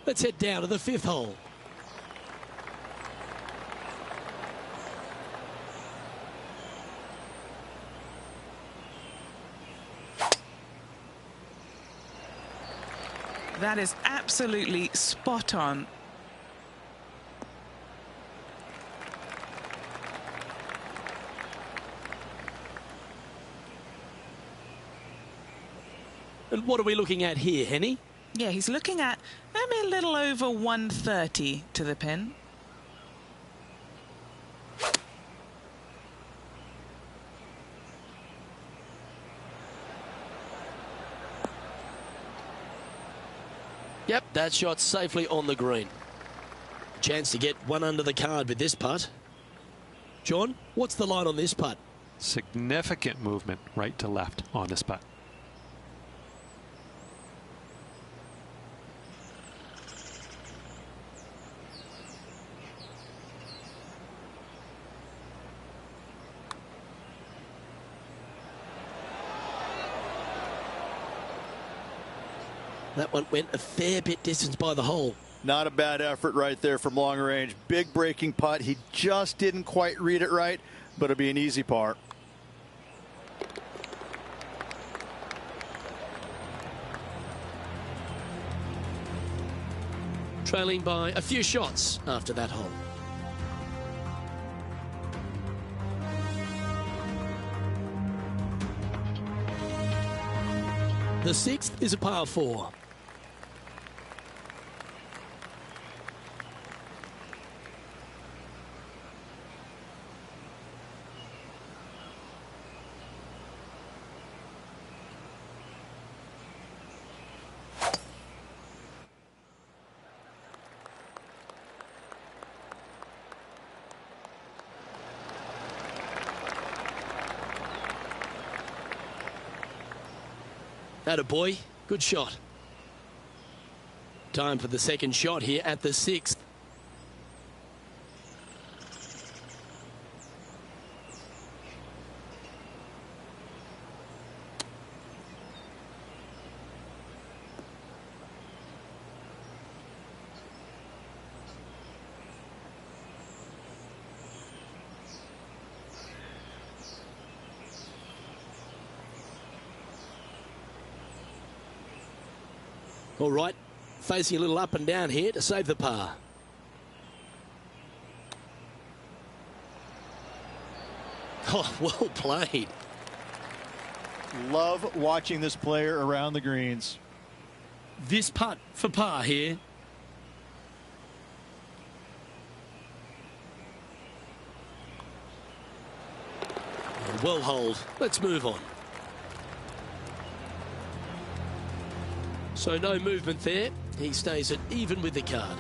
Let's head down to the 5th hole. That is absolutely spot on. And what are we looking at here, Henny? Yeah, he's looking at maybe a little over 130 to the pin. Yep, that shot's safely on the green. Chance to get one under the card with this putt. John, what's the line on this putt? Significant movement right to left on this putt. That one went a fair bit distance by the hole. Not a bad effort right there from long range. Big breaking putt. He just didn't quite read it right, but it'll be an easy par. Trailing by a few shots after that hole. The 6th is a par 4. Attaboy, good shot. Time for the second shot here at the 6th. All right, facing a little up and down here to save the par. Oh, well played. Love watching this player around the greens. This putt for par here. Well holed. Let's move on. So no movement there. He stays at even with the card.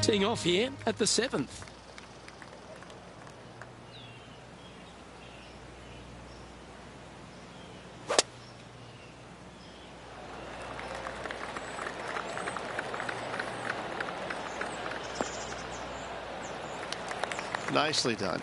Teeing off here at the 7th. Nicely done.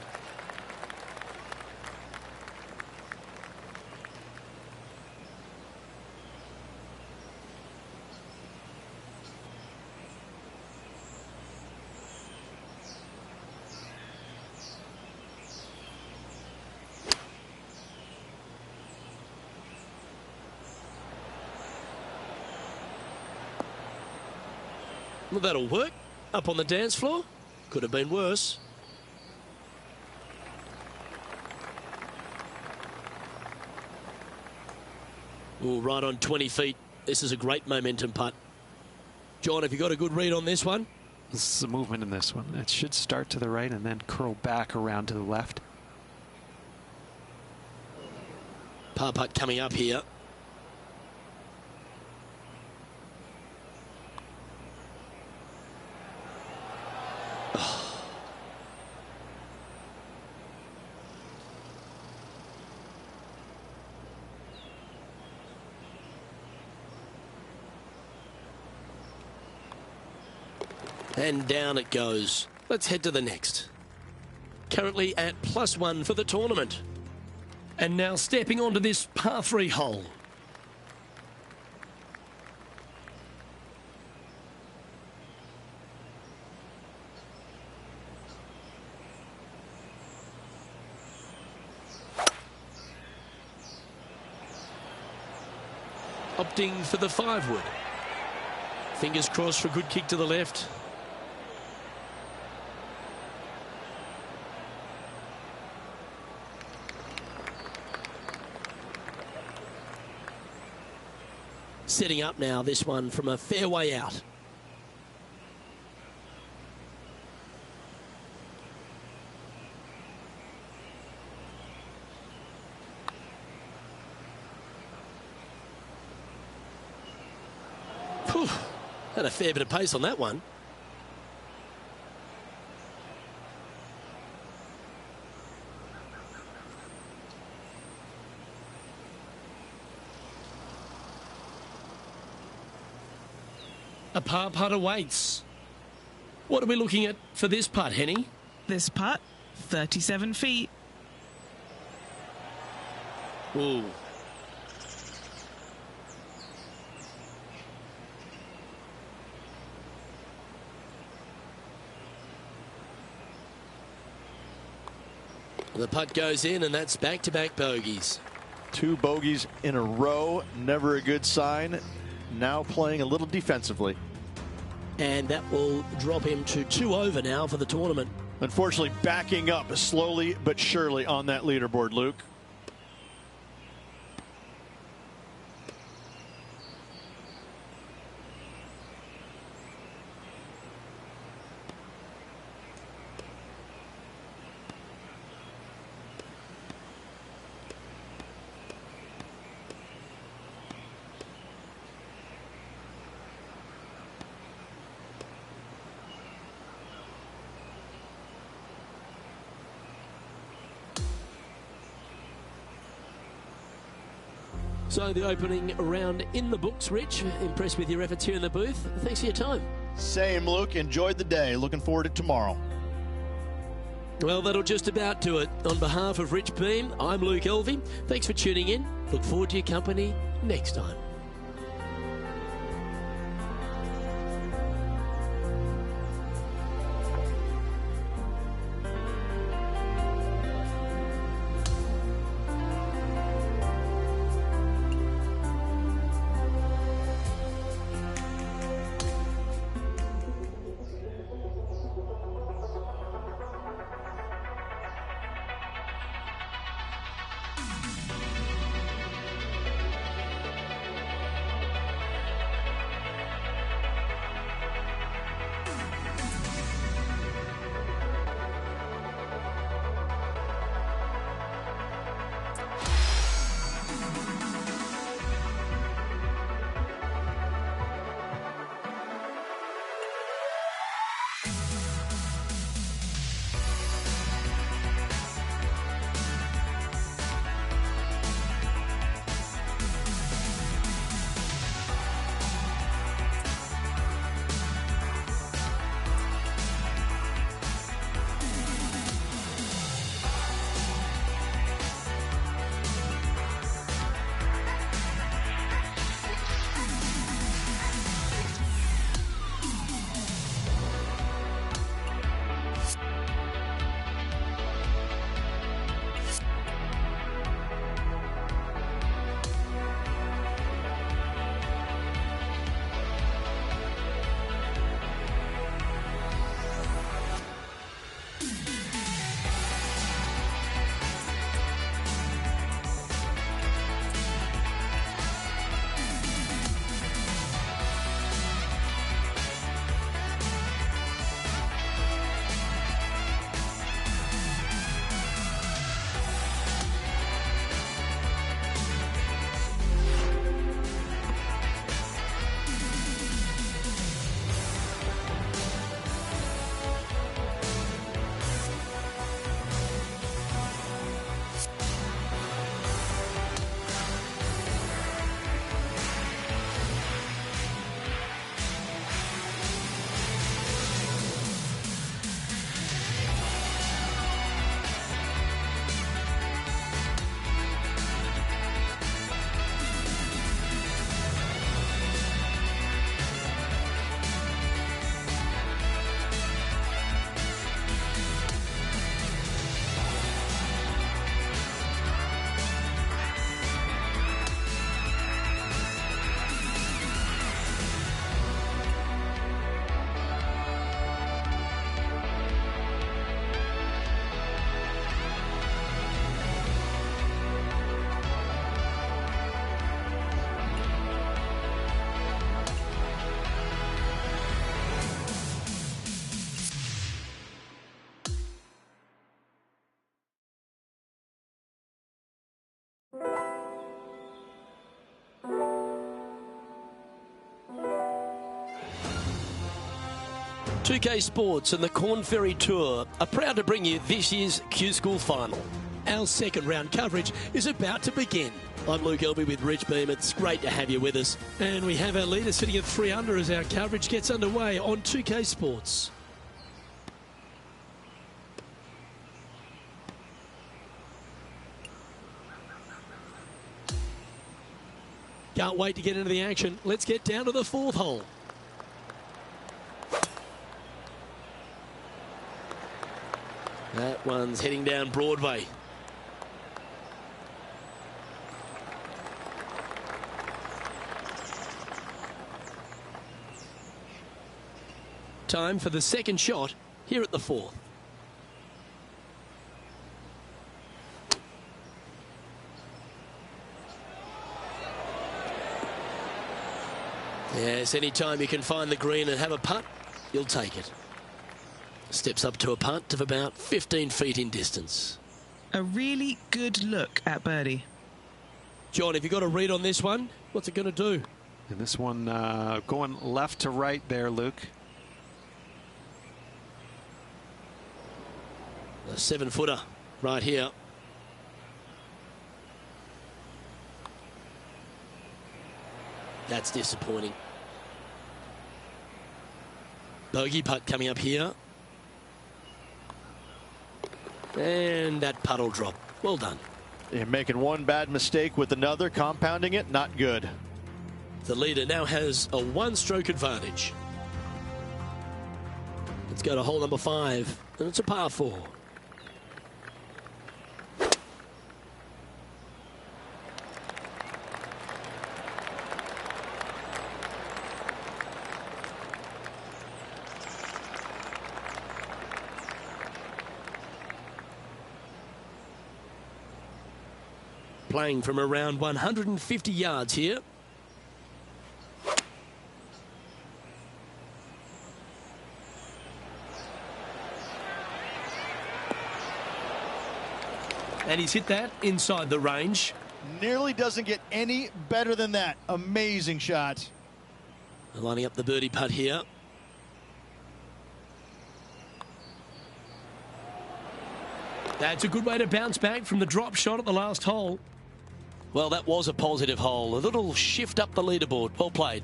Well, that'll work. Up on the dance floor. Could have been worse. Oh, right on 20 feet. This is a great momentum putt. John, have you got a good read on this one? This is the movement in this one. It should start to the right and then curl back around to the left. Par putt coming up here. And down it goes. Let's head to the next. Currently at +1 for the tournament. And now stepping onto this par 3 hole. Opting for the 5-wood. Fingers crossed for a good kick to the left. Setting up now, this one from a fairway out. Whew, had a fair bit of pace on that one. A par putt awaits. What are we looking at for this putt, Henny? This putt, 37 feet. Ooh. The putt goes in, and that's back-to-back bogeys. 2 bogeys in a row, never a good sign. Now playing a little defensively. And that will drop him to 2 over now for the tournament. Unfortunately, backing up slowly but surely on that leaderboard, Luke. So the opening round in the books, Rich. Impressed with your efforts here in the booth. Thanks for your time. Same, Luke. Enjoyed the day. Looking forward to tomorrow. Well, that'll just about do it. On behalf of Rich Beam, I'm Luke Elvey. Thanks for tuning in. Look forward to your company next time. 2K Sports and the Corn Ferry Tour are proud to bring you this year's Q School Final. Our second round coverage is about to begin. I'm Luke Elby with Rich Beam. It's great to have you with us. And we have our leader sitting at 3 under as our coverage gets underway on 2K Sports. Can't wait to get into the action. Let's get down to the 4th hole. That one's heading down Broadway. Time for the second shot here at the 4th. Yes, anytime you can find the green and have a putt, you'll take it. Steps up to a putt of about 15 feet in distance. A really good look at birdie. John, have you got a read on this one? What's it going to do? And this one going left to right there, Luke. A 7-footer right here. That's disappointing. Bogey putt coming up here. And that putt will drop. Well done. You're making one bad mistake with another, compounding it, not good. The leader now has a 1-stroke advantage. Let's go to hole number 5, and it's a par 4. Playing from around 150 yards here. And he's hit that inside the range. Nearly doesn't get any better than that. Amazing shot. Lining up the birdie putt here. That's a good way to bounce back from the drop shot at the last hole. Well, that was a positive hole. A little shift up the leaderboard. Well played.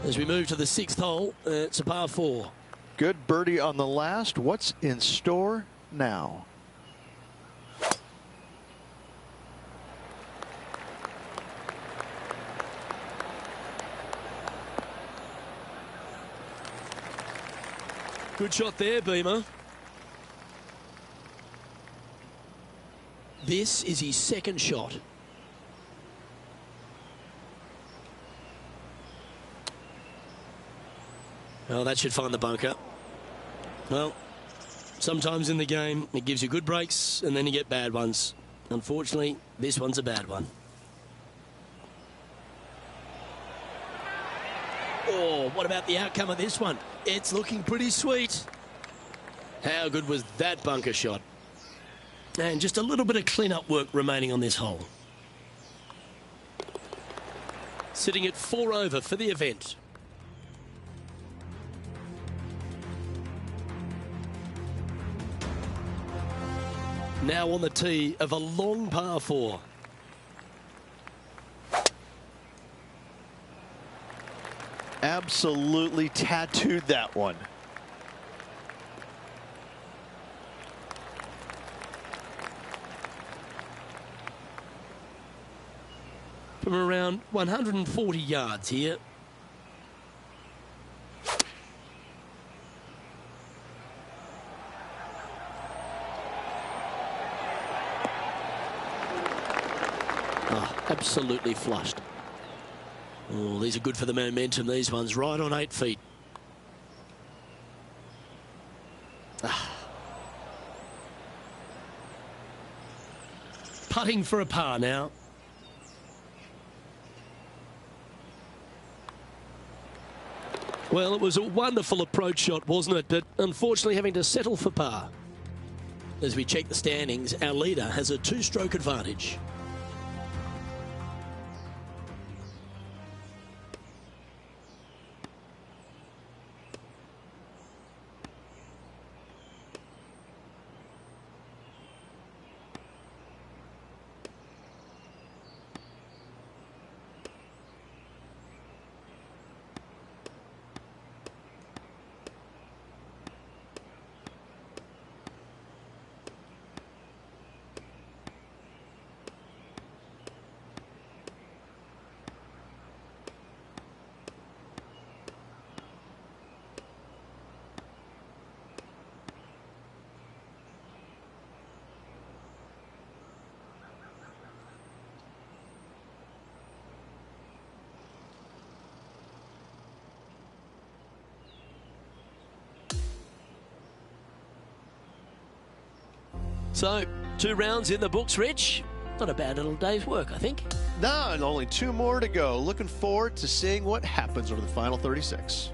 As we move to the 6th hole, it's a par 4. Good birdie on the last. What's in store now? Good shot there, Beamer. This is his 2nd shot. Well, that should find the bunker. Well, sometimes in the game it gives you good breaks and then you get bad ones. Unfortunately, this one's a bad one. Oh, what about the outcome of this one? It's looking pretty sweet. How good was that bunker shot? And just a little bit of clean-up work remaining on this hole. Sitting at 4 over for the event. Now on the tee of a long par 4. Absolutely tattooed that one. From around 140 yards here. Oh, absolutely flushed. Oh, these are good for the momentum, these ones, right on 8 feet. Putting for a par now. Well, it was a wonderful approach shot, wasn't it? But unfortunately having to settle for par. As we check the standings, our leader has a 2-stroke advantage. So, 2 rounds in the books, Rich. Not a bad little day's work, I think. No, and only 2 more to go. Looking forward to seeing what happens over the final 36.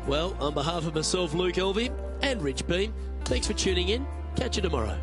Well, on behalf of myself, Luke Elvey, and Rich Beam, thanks for tuning in. Catch you tomorrow.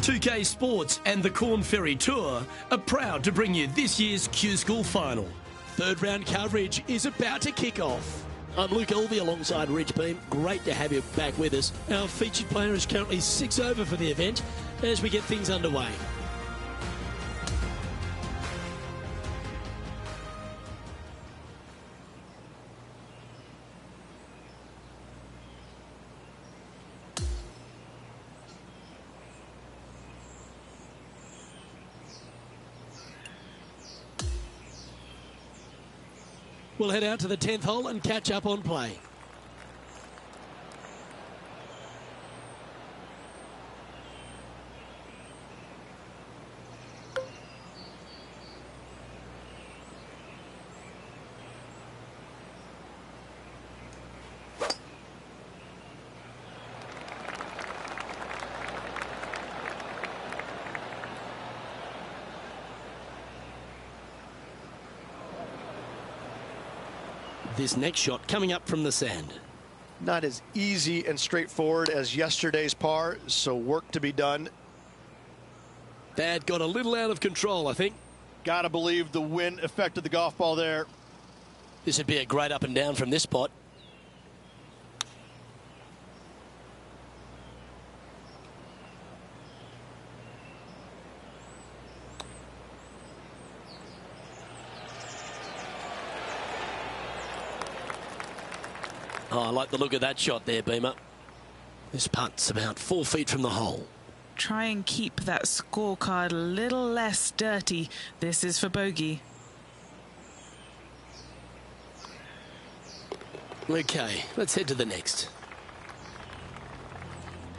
UK Sports and the Corn Ferry Tour are proud to bring you this year's Q School Final. 3rd round coverage is about to kick off. I'm Luke Elvey alongside Rich Beam. Great to have you back with us. Our featured player is currently 6 over for the event as we get things underway. We'll head out to the 10th hole and catch up on play. This next shot coming up from the sand. Not as easy and straightforward as yesterday's par, so work to be done. That got a little out of control, I think. Gotta believe the wind affected the golf ball there. This would be a great up and down from this spot. Oh, I like the look of that shot there, Beamer. This putt's about 4 feet from the hole. Try and keep that scorecard a little less dirty. This is for bogey. Okay, let's head to the next.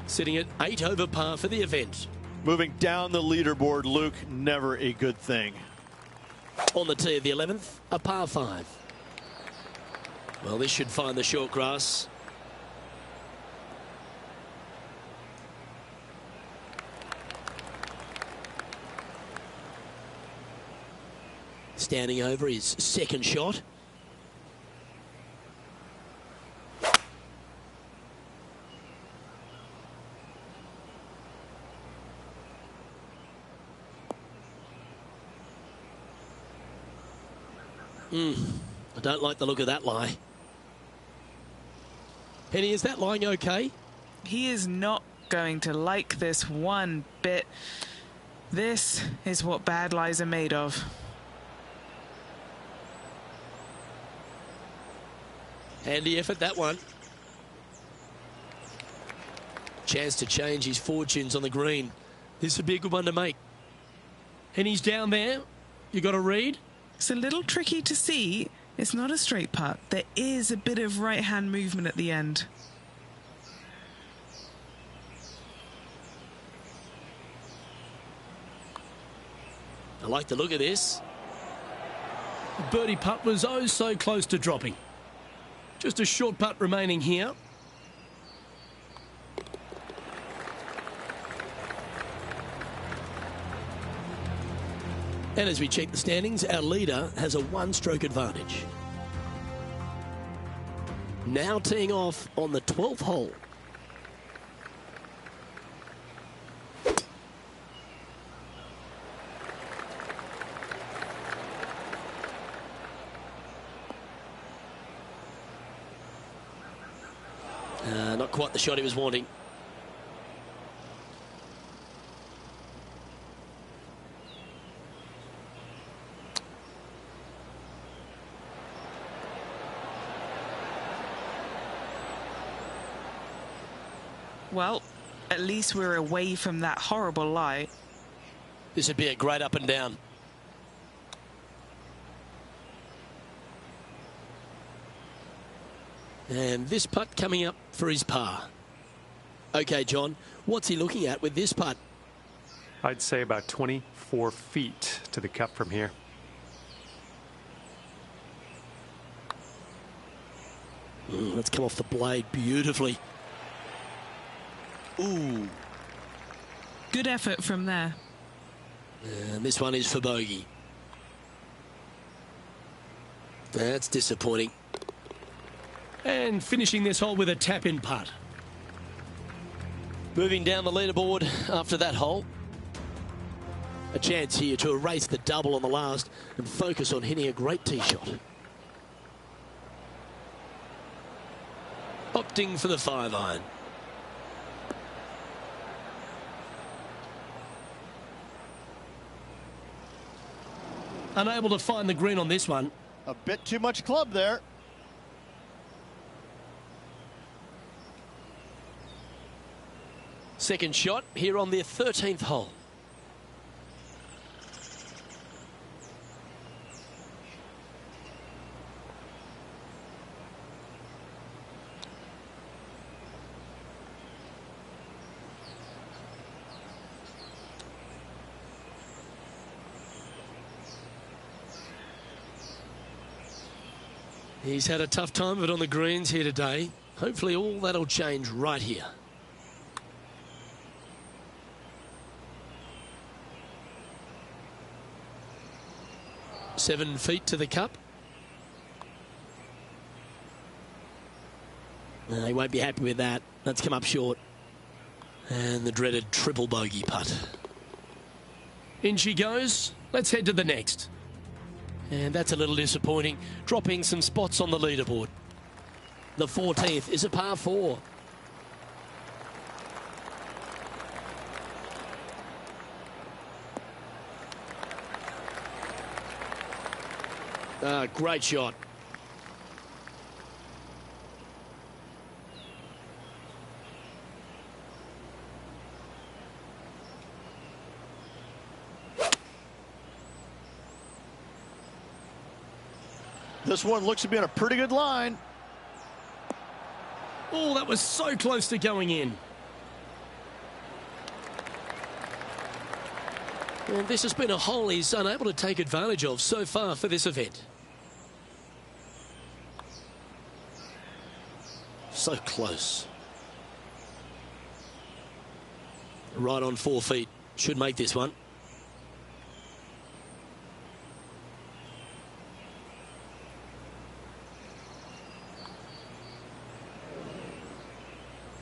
Sitting at 8 over par for the event. Moving down the leaderboard, Luke, never a good thing. On the tee of the 11th, a par 5. Well, this should find the short grass. Standing over his second shot. I don't like the look of that lie. Henny, is that lying okay? He is not going to like this one bit. This is what bad lies are made of. Handy effort, that one. Chance to change his fortunes on the green. This would be a good one to make. And he's down there. You got to read. It's a little tricky to see. It's not a straight putt. There is a bit of right-hand movement at the end. I like the look of this. The birdie putt was oh so close to dropping. Just a short putt remaining here. And as we check the standings, our leader has a 1-stroke advantage. Now teeing off on the 12th hole. Not quite the shot he was wanting. Well, at least we're away from that horrible lie. This would be a great up and down. And this putt coming up for his par. Okay, John, what's he looking at with this putt? I'd say about 24 feet to the cup from here. Let's come off the blade beautifully. Ooh. Good effort from there. And this one is for bogey. That's disappointing. And finishing this hole with a tap-in putt. Moving down the leaderboard after that hole. A chance here to erase the double on the last and focus on hitting a great tee shot. Opting for the 5-iron. Unable to find the green on this one. A bit too much club there. Second shot here on their 13th hole. He's had a tough time of it on the greens here today. Hopefully all that'll change right here. Seven feet to the cup. He won't be happy with that. That's come up short. And the dreaded triple bogey putt. In she goes. Let's head to the next. And that's a little disappointing, dropping some spots on the leaderboard. The 14th is a par 4. Great shot. This one looks to be in a pretty good line. Oh, that was so close to going in. And this has been a hole he's unable to take advantage of so far for this event. So close. Right on 4 feet. Should make this one.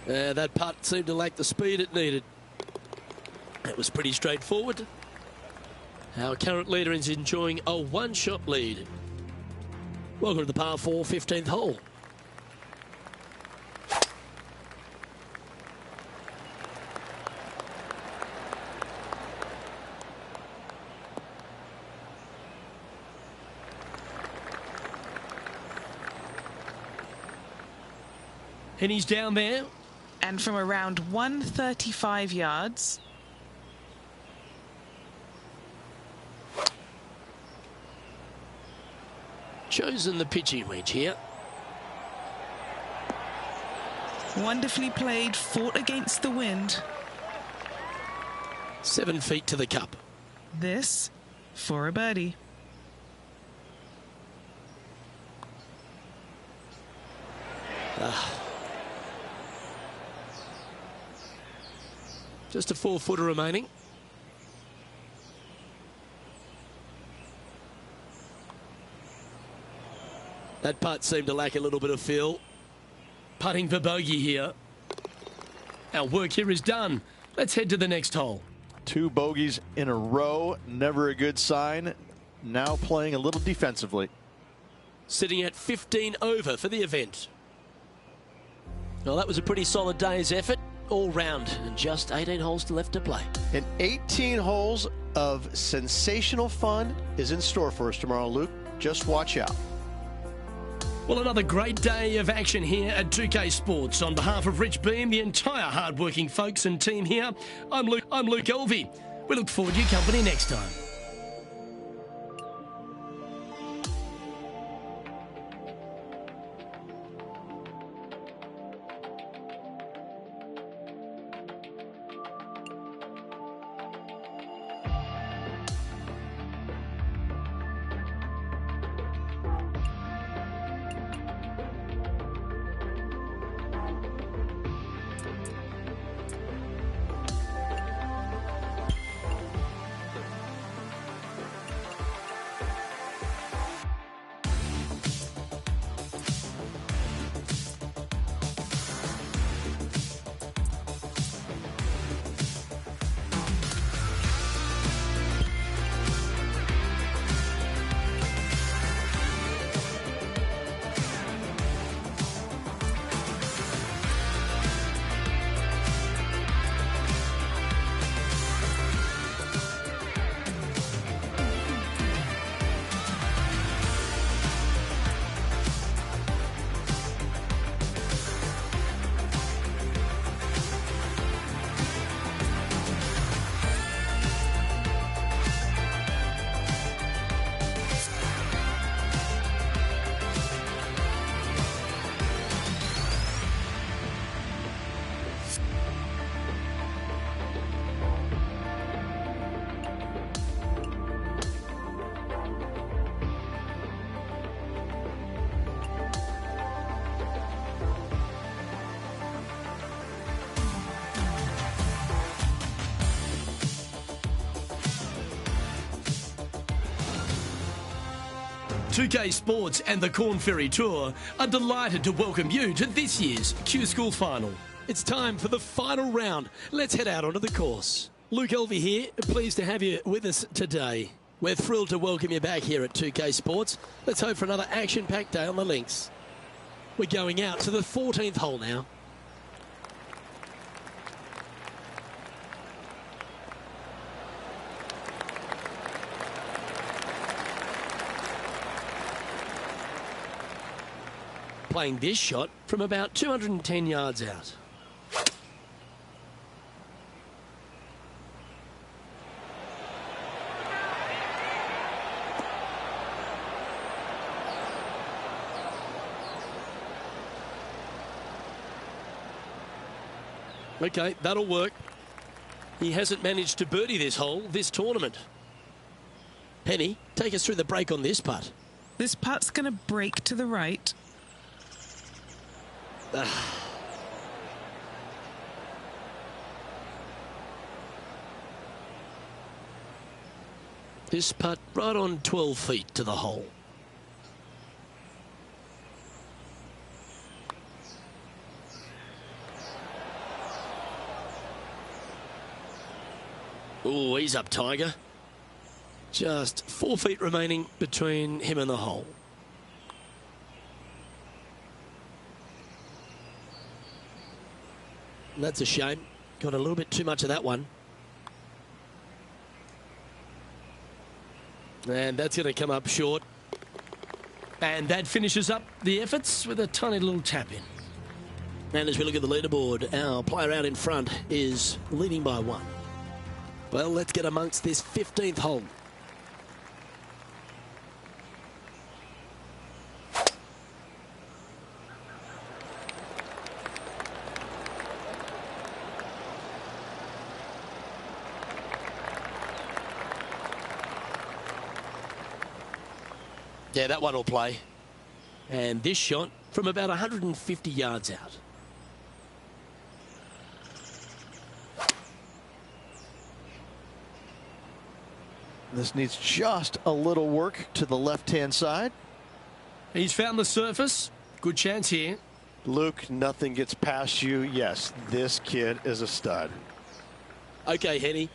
That putt seemed to lack the speed it needed. That was pretty straightforward. Our current leader is enjoying a one-shot lead. Welcome to the par 4 15th hole. And he's down there. And from around 135 yards. Chosen the pitching wedge here. Wonderfully played, fought against the wind. 7 feet to the cup. This for a birdie. Just a 4-footer remaining. That putt seemed to lack a little bit of feel. Putting for bogey here. Our work here is done. Let's head to the next hole. 2 bogeys in a row, never a good sign. Now playing a little defensively. Sitting at 15 over for the event. Well, that was a pretty solid day's effort all round, and just 18 holes left to play. And 18 holes of sensational fun is in store for us tomorrow, Luke. Just watch out. Well, another great day of action here at 2K Sports. On behalf of Rich Beam, the entire hard-working folks and team here, I'm Luke Elvey. We look forward to your company next time. .2K Sports and the Corn Ferry Tour are delighted to welcome you to this year's Q School Final. It's time for the final round. Let's head out onto the course. Luke Elvey here, pleased to have you with us today. We're thrilled to welcome you back here at 2K Sports. Let's hope for another action-packed day on the links. We're going out to the 14th hole now. Playing this shot from about 210 yards out. Okay, that'll work. He hasn't managed to birdie this hole this tournament. Penny, take us through the break on this putt. This putt's going to break to the right. This putt right on 12 feet to the hole. Oh, he's up, Tiger. Just 4 feet remaining between him and the hole. That's a shame. Got a little bit too much of that one. And that's going to come up short. And that finishes up the efforts with a tiny little tap in. And as we look at the leaderboard, our player out in front is leading by 1. Well, let's get amongst this 15th hole. Yeah, that one will play. And this shot from about 150 yards out. This needs just a little work to the left-hand side. He's found the surface. Good chance here. Luke, nothing gets past you. Yes, this kid is a stud. Okay, Henny.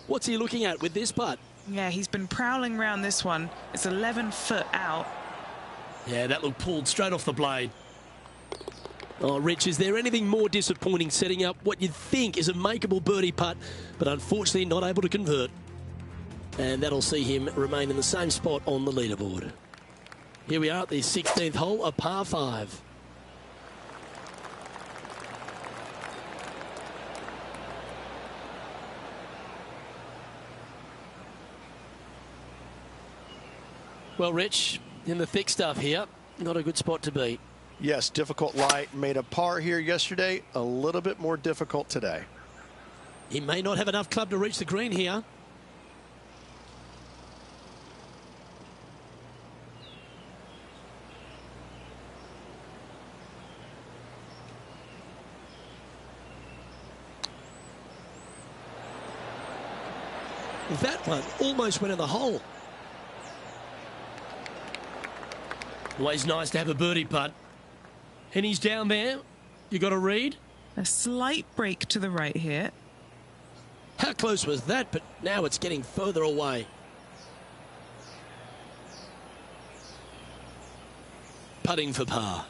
What's he looking at with this putt? Yeah, he's been prowling around this one. It's 11 foot out. Yeah, that looked pulled straight off the blade. Oh, Rich, is there anything more disappointing setting up what you'd think is a makeable birdie putt, but unfortunately not able to convert? And that'll see him remain in the same spot on the leaderboard. Here we are at the 16th hole, a par 5. Well, Rich, in the thick stuff here, not a good spot to be. Yes, difficult lie. Made a par here yesterday. A little bit more difficult today. He may not have enough club to reach the green here. That one almost went in the hole. Always nice to have a birdie putt. And he's down there. You got to read. A slight break to the right here. How close was that? But now it's getting further away. Putting for par.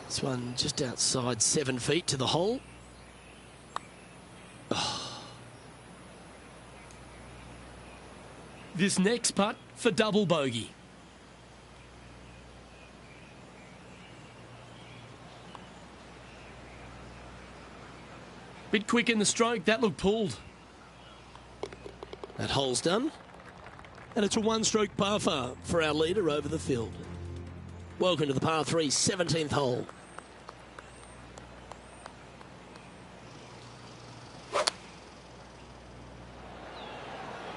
This one just outside 7 feet to the hole. Oh. This next putt for double bogey. Bit quick in the stroke, that looked pulled. That hole's done. And it's a one-stroke par far for our leader over the field. Welcome to the par 3, 17th hole.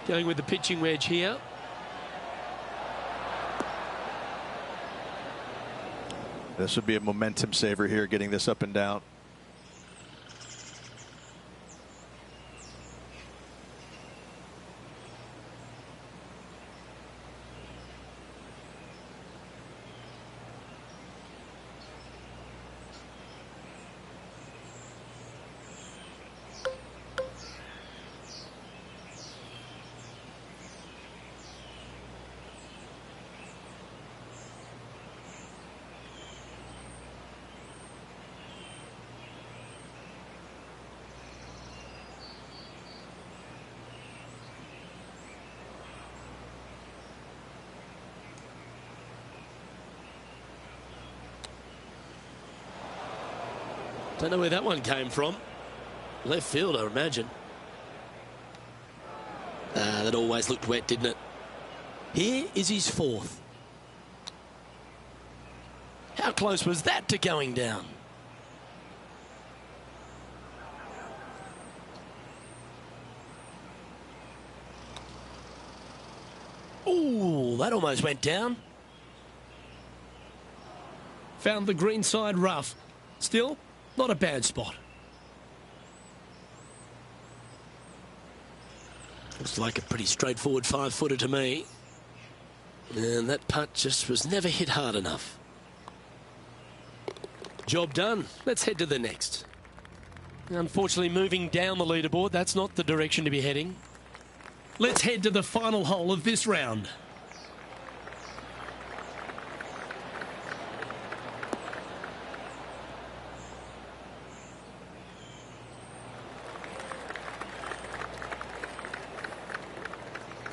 Going with the pitching wedge here. This would be a momentum saver here, getting this up and down. Don't know where that one came from. Left field, I imagine. That always looked wet, didn't it? Here is his 4th. How close was that to going down? Ooh, that almost went down. Found the green side rough. Still, not a bad spot. Looks like a pretty straightforward 5-footer to me. And that putt just was never hit hard enough. Job done. Let's head to the next. Unfortunately, moving down the leaderboard, that's not the direction to be heading. Let's head to the final hole of this round.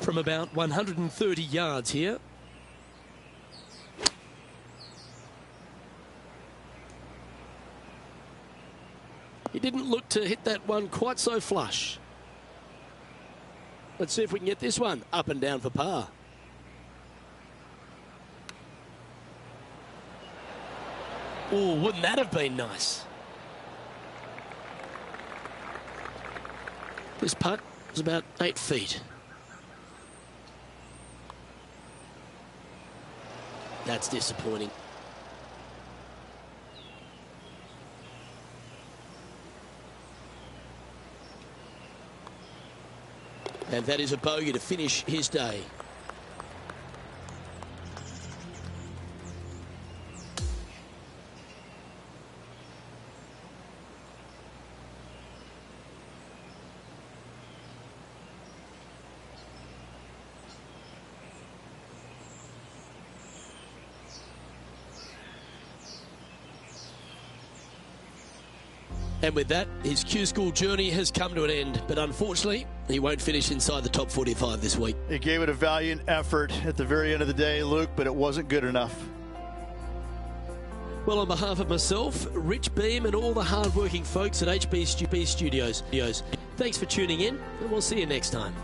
From about 130 yards here. He didn't look to hit that one quite so flush. Let's see if we can get this one up and down for par. Oh, wouldn't that have been nice? This putt was about 8 feet. That's disappointing. And that is a bogey to finish his day. And with that, his Q School journey has come to an end. But unfortunately, he won't finish inside the top 45 this week. He gave it a valiant effort at the very end of the day, Luke, but it wasn't good enough. Well, on behalf of myself, Rich Beam, and all the hard-working folks at HB Studios, thanks for tuning in, and we'll see you next time.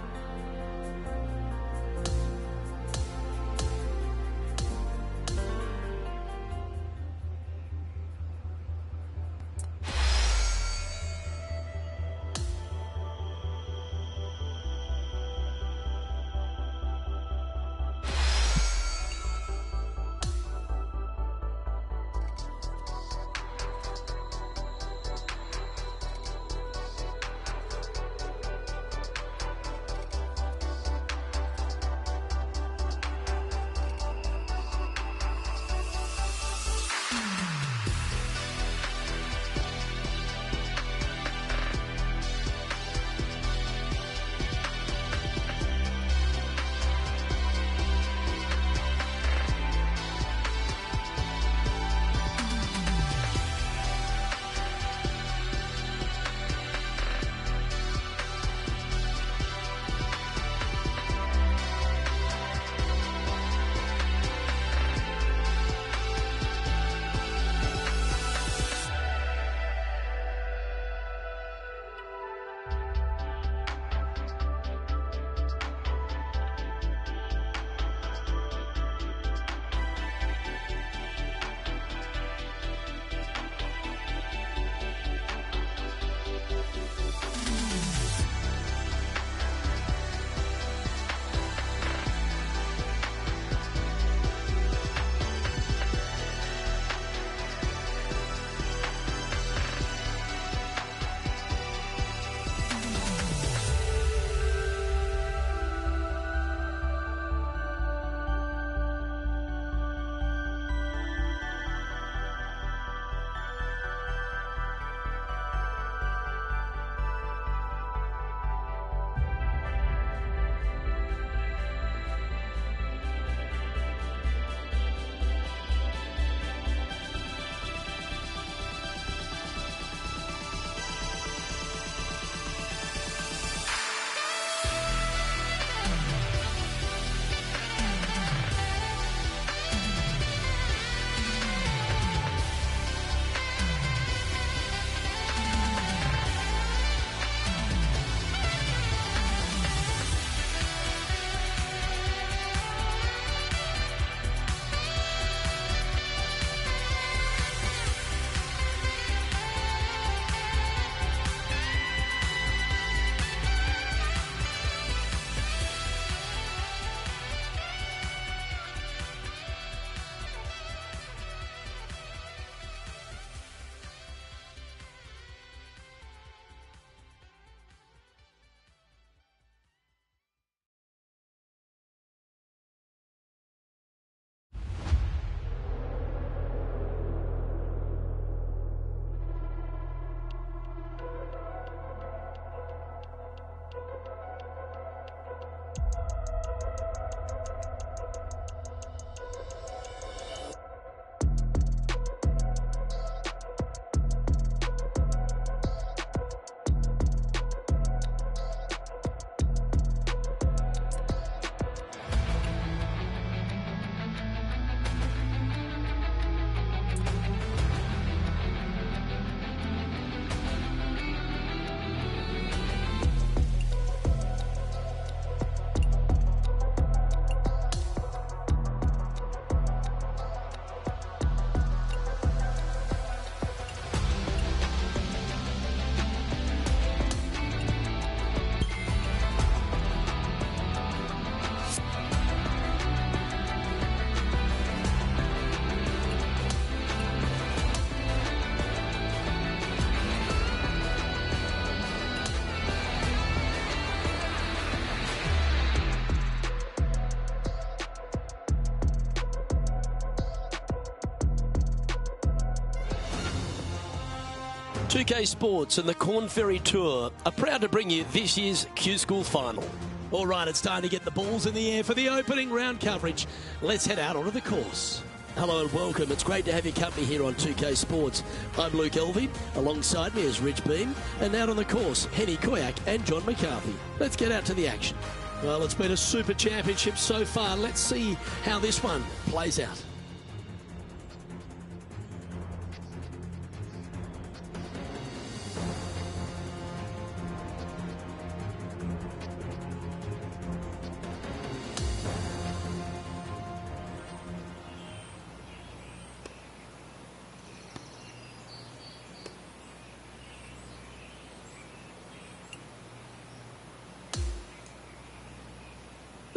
UK Sports and the Corn Ferry Tour are proud to bring you this year's Q School Final. All right, it's time to get the balls in the air for the opening round coverage. Let's head out onto the course. Hello and welcome. It's great to have your company here on 2K Sports. I'm Luke Elvey. Alongside me is Rich Beam. And out on the course, Henny Koyak and John McCarthy. Let's get out to the action. Well, it's been a super championship so far. Let's see how this one plays out.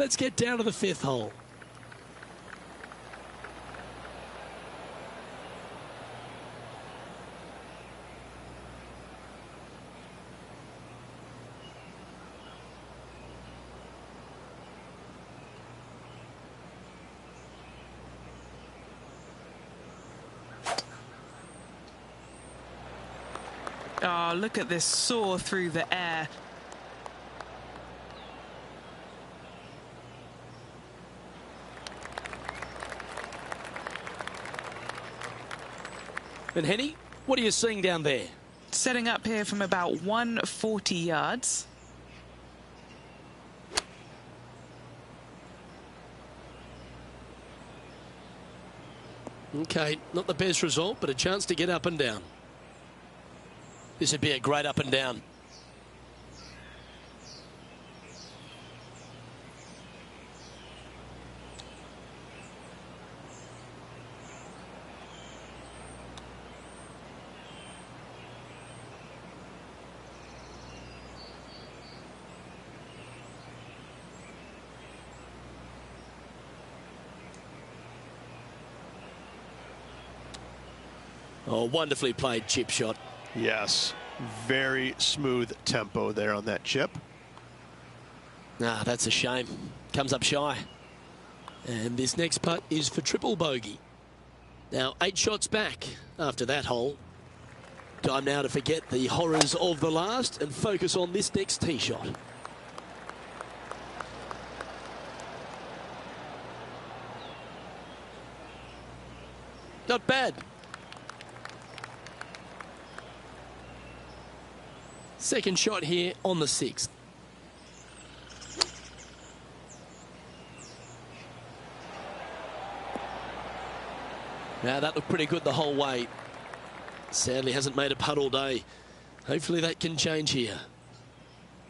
Let's get down to the 5th hole. Oh, look at this soar through the air. And Henny, what are you seeing down there? Setting up here from about 140 yards. Okay, not the best result, but a chance to get up and down. This would be a great up and down. Oh, wonderfully played chip shot. Yes, very smooth tempo there on that chip. Ah, that's a shame. Comes up shy. And this next putt is for triple bogey. Now, 8 shots back after that hole. Time now to forget the horrors of the last and focus on this next tee shot. Not bad. Second shot here on the 6th. Now that looked pretty good the whole way. Sadly hasn't made a putt all day. Hopefully that can change here.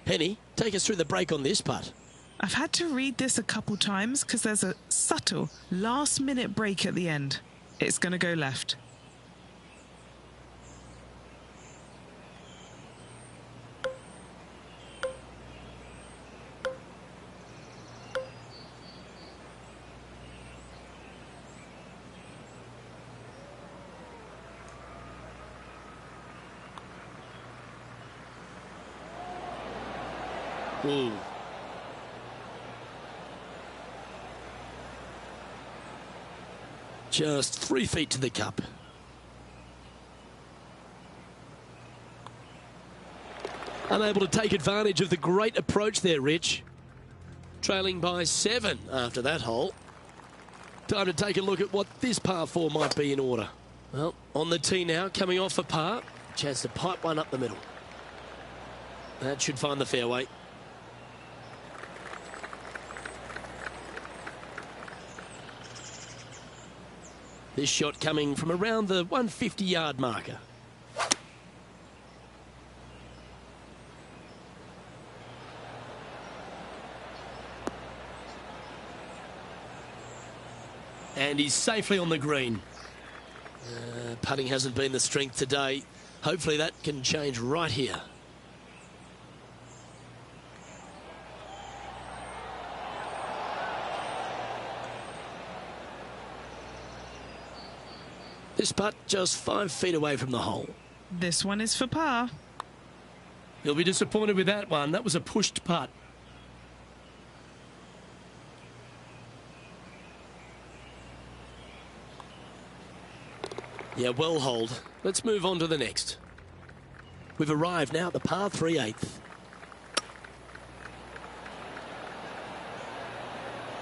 Henny, take us through the break on this putt. I've had to read this a couple times because there's a subtle last-minute break at the end. It's going to go left. Ooh. Just 3 feet to the cup. Unable to take advantage of the great approach there, Rich. Trailing by 7 after that hole. Time to take a look at what this par 4 might be in order. Well, on the tee now, coming off a par. Chance to pipe one up the middle. That should find the fairway. This shot coming from around the 150-yard marker. And he's safely on the green. Putting hasn't been the strength today. Hopefully that can change right here. This putt just 5 feet away from the hole. This one is for par. He'll be disappointed with that one. That was a pushed putt. Yeah, well holed. Let's move on to the next. We've arrived now at the par 3/8.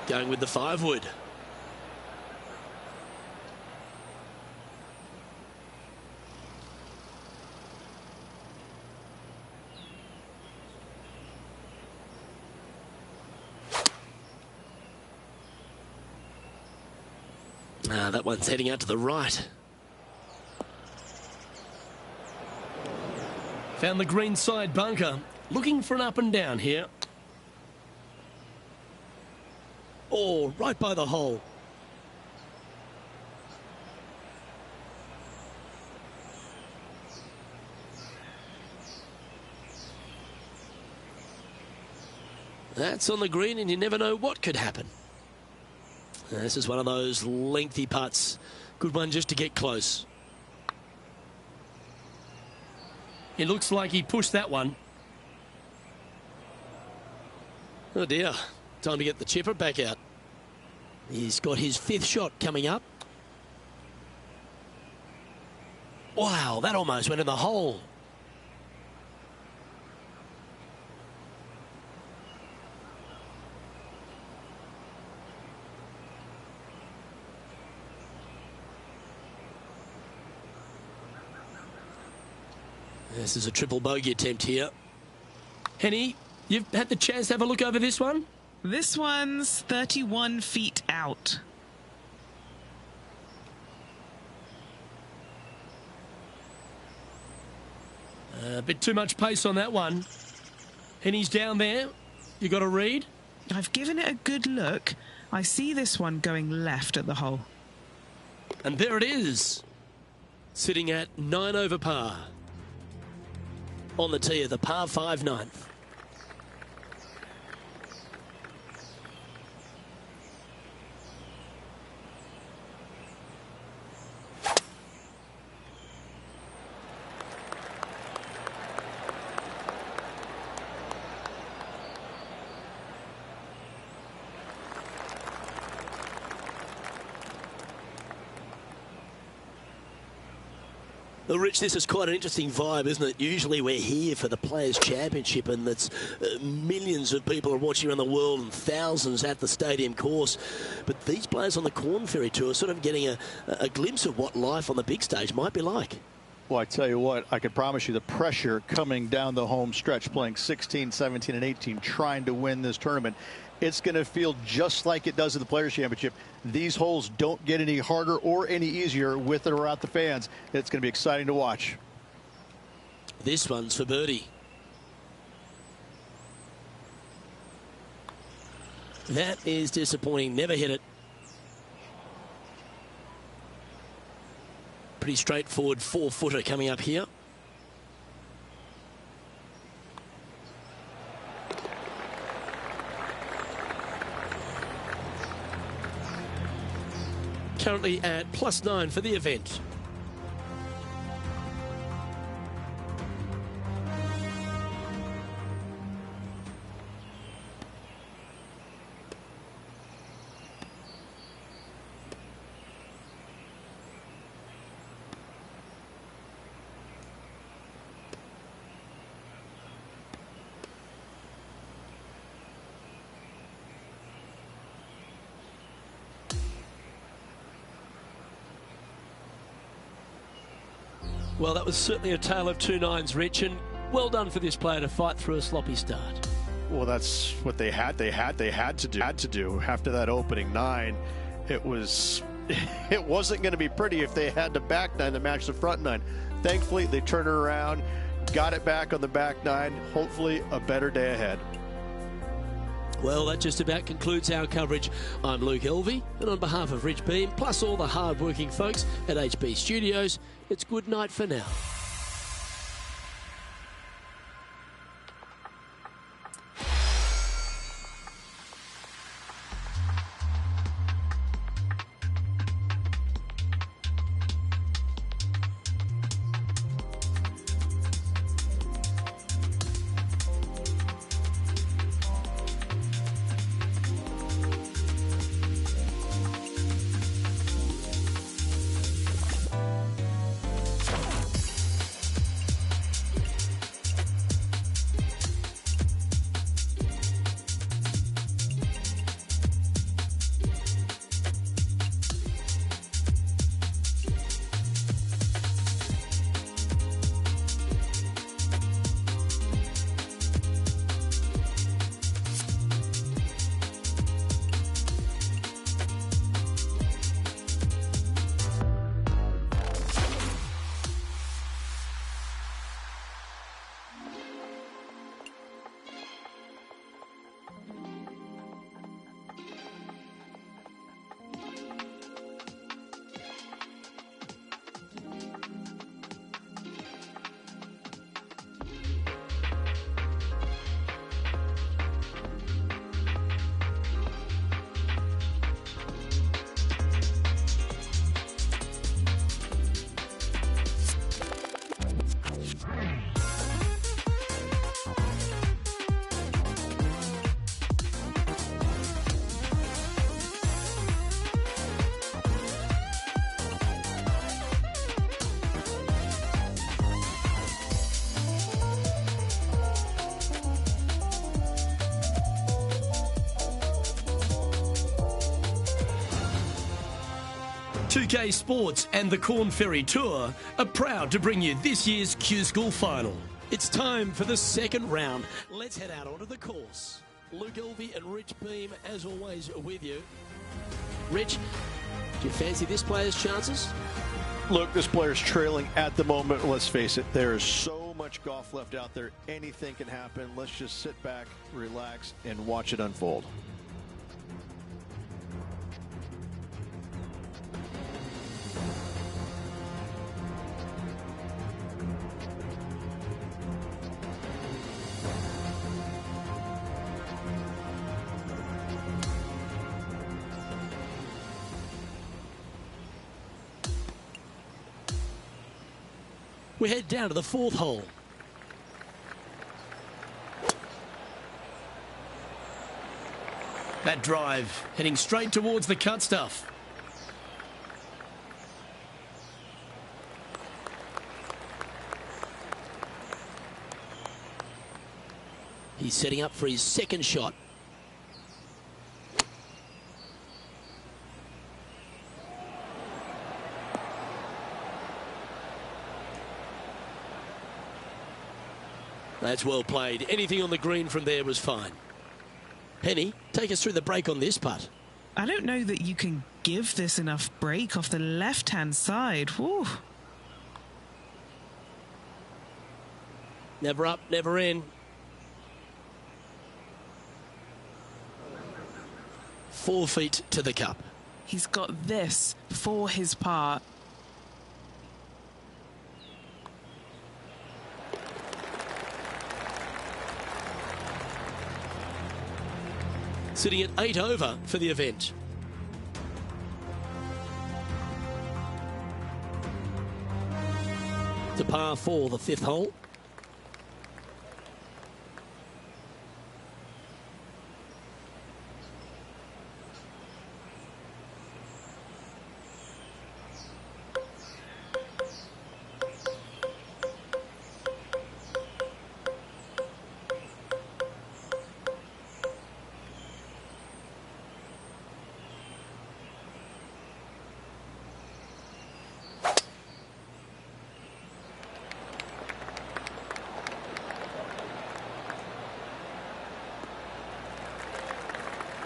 Going with the 5 wood. That one's heading out to the right. Found the green side bunker. Looking for an up and down here. Oh, right by the hole. That's on the green, and you never know what could happen. This is one of those lengthy putts. Good one just to get close. It looks like he pushed that one. Oh dear. Time to get the chipper back out. He's got his 5th shot coming up. Wow, that almost went in the hole. This is a triple bogey attempt here. Henny, you've had the chance to have a look over this one? This one's 31 feet out. A bit too much pace on that one. Henny's down there. You got a read? I've given it a good look. I see this one going left at the hole. And there it is. Sitting at 9 over par. On the tee of the par 5 ninth. Well, Rich, this is quite an interesting vibe, isn't it? Usually we're here for the Players' Championship, and that's millions of people are watching around the world and thousands at the stadium course. But these players on the Corn Ferry Tour are sort of getting a glimpse of what life on the big stage might be like. Well, I tell you what, I can promise you the pressure coming down the home stretch, playing 16, 17, and 18, trying to win this tournament. It's going to feel just like it does at the Players' Championship. These holes don't get any harder or any easier with or without the fans. It's going to be exciting to watch. This one's for birdie. That is disappointing. Never hit it. Pretty straightforward 4-footer coming up here. Currently at +9 for the event. Well, that was certainly a tale of 2 nines, Rich, and well done for this player to fight through a sloppy start. Well, that's what they had to do after that opening 9. It wasn't going to be pretty if they had the back 9 to match the front 9. Thankfully, they turned it around, got it back on the back 9. Hopefully, a better day ahead. Well, that just about concludes our coverage. I'm Luke Elvey, and on behalf of Rich Beam, plus all the hard-working folks at HB Studios, it's good night for now. 2K Sports and the Corn Ferry Tour are proud to bring you this year's Q School Final. It's time for the second round. Let's head out onto the course. Luke Elvey and Rich Beam, as always, are with you. Rich, do you fancy this player's chances? Look, this player's trailing at the moment. Let's face it, there is so much golf left out there. Anything can happen. Let's just sit back, relax, and watch it unfold. We head down to the fourth hole. That drive heading straight towards the cut stuff. He's setting up for his second shot. That's well played. Anything on the green from there was fine. Penny, take us through the break on this putt. I don't know that you can give this enough break off the left-hand side. Woo. Never up, never in. 4 feet to the cup. He's got this for his part. Sitting at 8 over for the event. To par 4, the fifth hole.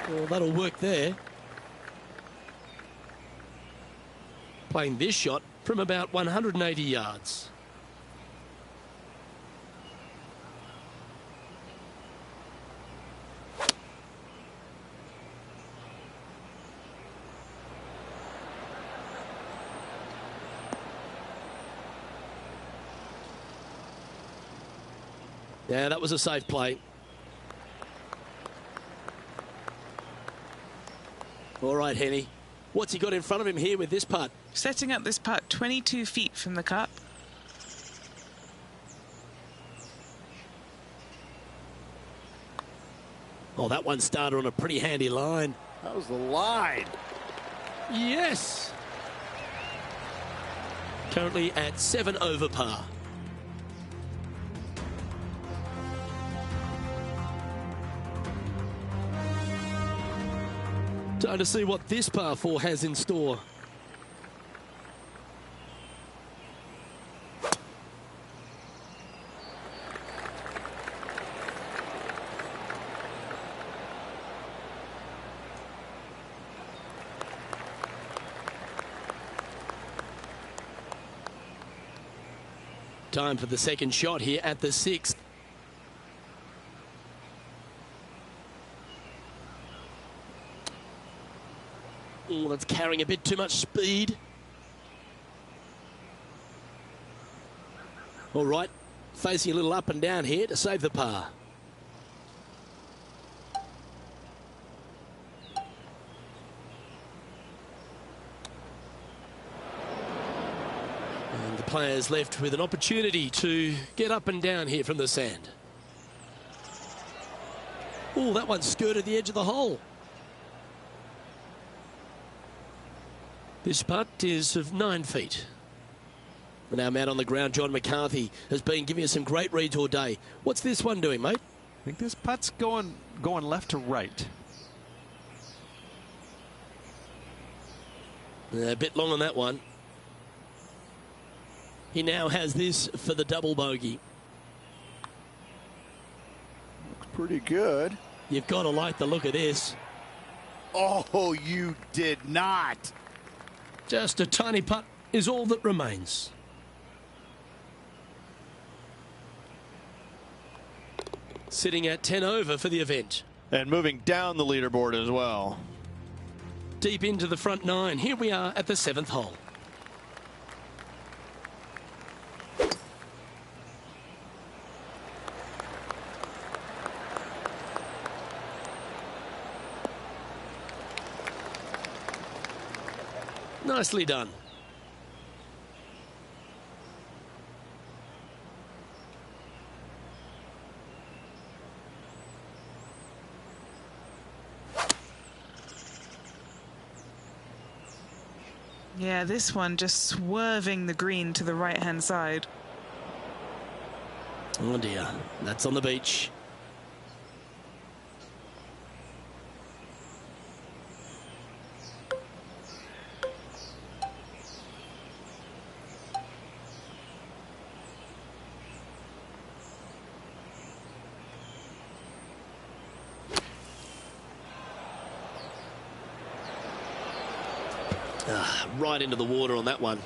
Well, that'll work there. Playing this shot from about 180 yards. Yeah, that was a safe play. All right, Henny. What's he got in front of him here with this putt? Setting up this putt 22 feet from the cup. Oh, that one started on a pretty handy line. That was the line. Yes. Currently at 7 over par. Time to see what this par 4 has in store. Time for the second shot here at the 6th. Oh, that's carrying a bit too much speed. All right, facing a little up and down here to save the par. And the players left with an opportunity to get up and down here from the sand. Oh, that one skirted the edge of the hole. This putt is of 9 feet. And our man on the ground, John McCarthy, has been giving us some great reads all day. What's this one doing, mate? I think this putt's going left to right. A bit long on that one. He now has this for the double bogey. Looks pretty good. You've got to like the look of this. Oh, you did not. Just a tiny putt is all that remains. Sitting at 10 over for the event. And moving down the leaderboard as well. Deep into the front nine. Here we are at the 7th hole. Nicely done. Yeah, this one just swerving the green to the right-hand side. Oh dear, that's on the beach. Right into the water on that one.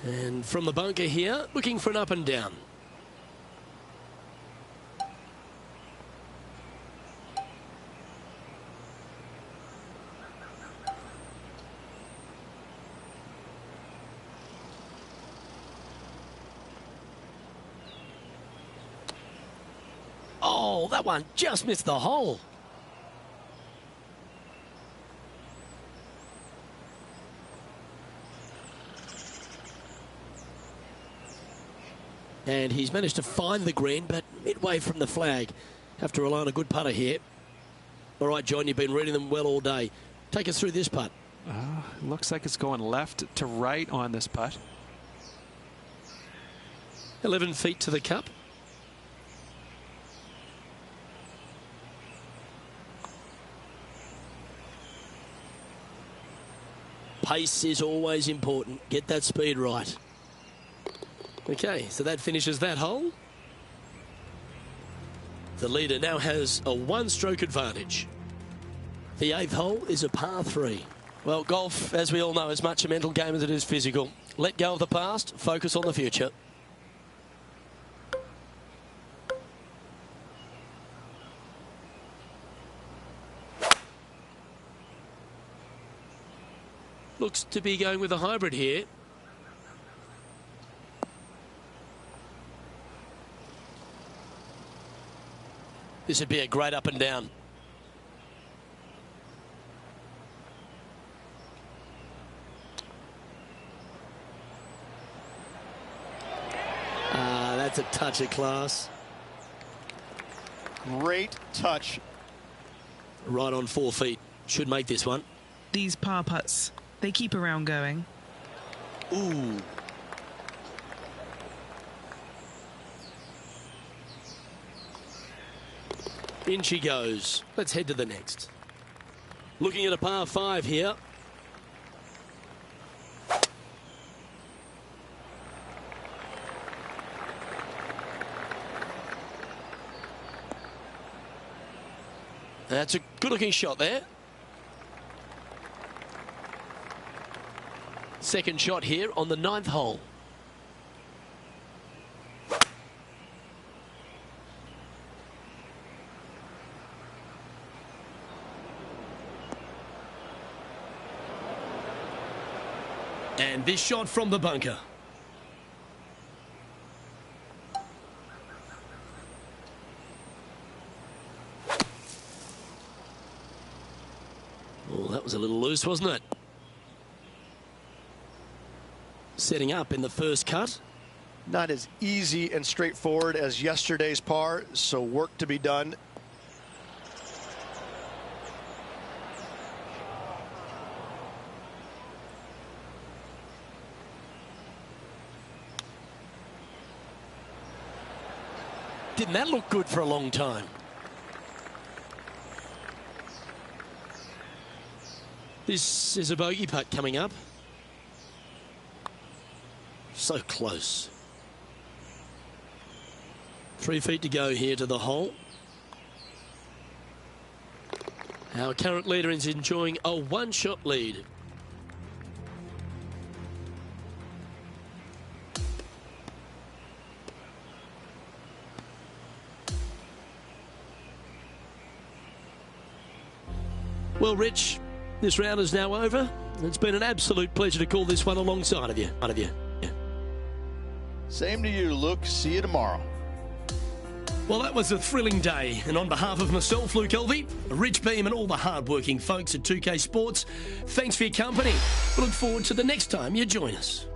And from the bunker here, looking for an up and down. Oh, that one just missed the hole. And he's managed to find the green, but midway from the flag. Have to rely on a good putter here. All right, John, you've been reading them well all day. Take us through this putt. Looks like it's going left to right on this putt. 11 feet to the cup. Pace is always important. Get that speed right. Okay, so that finishes that hole. The leader now has a one-stroke advantage. The 8th hole is a par 3. Well, golf, as we all know, is much a mental game as it is physical. Let go of the past, focus on the future. Looks to be going with a hybrid here. This would be a great up and down. That's a touch of class. Great touch. Right on 4 feet. Should make this one. These par putts, they keep a round going. Ooh. In she goes. Let's head to the next. Looking at a par 5 here. That's a good-looking shot there. Second shot here on the 9th hole. And this shot from the bunker. Oh, that was a little loose, wasn't it? Setting up in the first cut. Not as easy and straightforward as yesterday's par, so work to be done. Didn't that look good for a long time? This is a bogey putt coming up. So close. 3 feet to go here to the hole. Our current leader is enjoying a one-shot lead. Well, Rich, this round is now over. It's been an absolute pleasure to call this one alongside of you. Yeah. Same to you, Luke. See you tomorrow. Well, that was a thrilling day, and on behalf of myself, Luke Elvey, Rich Beam, and all the hard-working folks at 2K Sports, thanks for your company. We look forward to the next time you join us.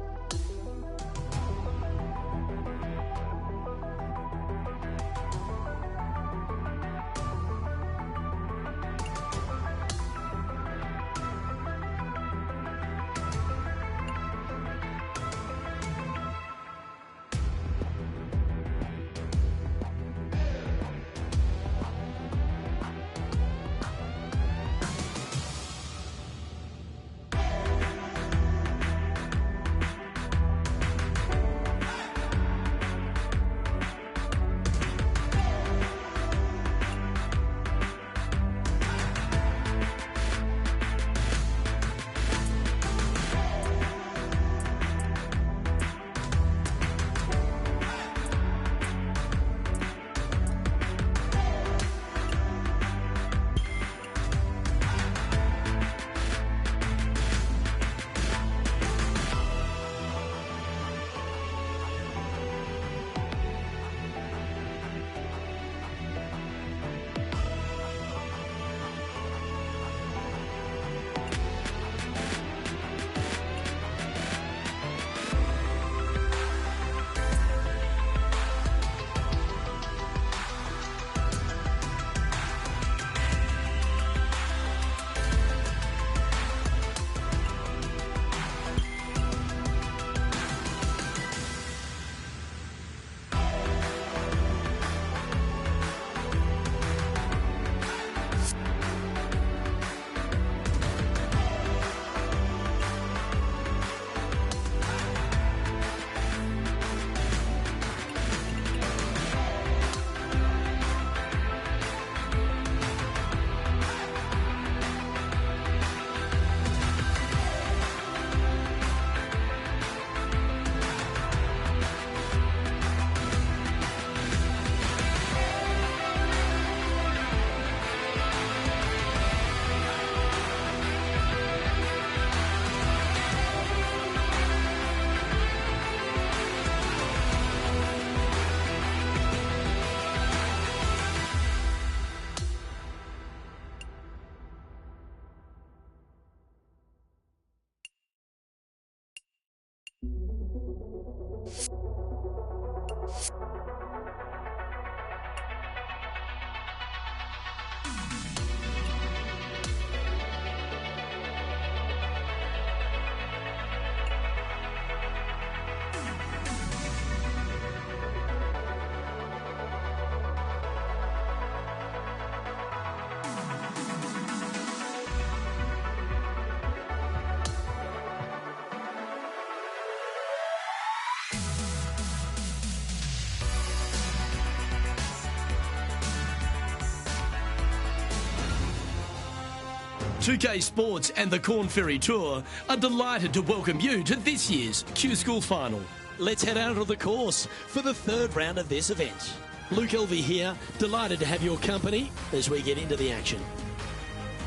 .2K Sports and the Corn Ferry Tour are delighted to welcome you to this year's Q School Final. Let's head out of the course for the third round of this event. Luke Elvey here, delighted to have your company as we get into the action.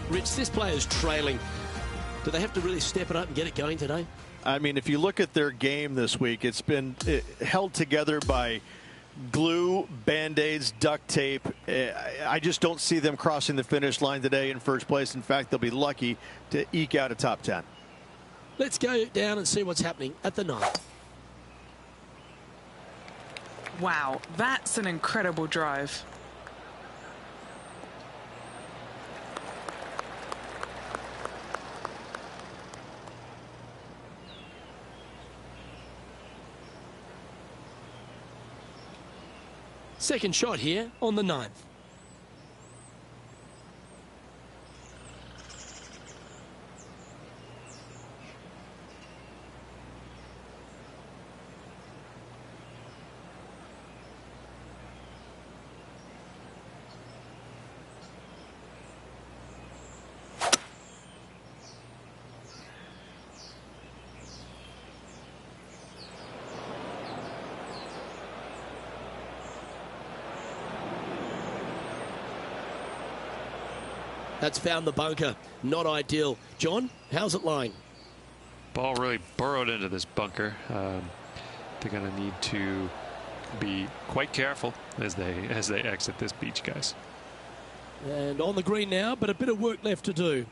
Rich, this player's trailing. Do they have to really step it up and get it going today? I mean, if you look at their game this week, it's been held together by glue, Band-Aids, duct tape. I just don't see them crossing the finish line today in first place. In fact, they'll be lucky to eke out a top 10. Let's go down and see what's happening at the ninth. Wow, that's an incredible drive. Second shot here on the 9th. That's found the bunker. Not ideal. John, how's it lying? Ball really burrowed into this bunker. They're going to need to be quite careful as they exit this beach, guys. And on the green now, but a bit of work left to do.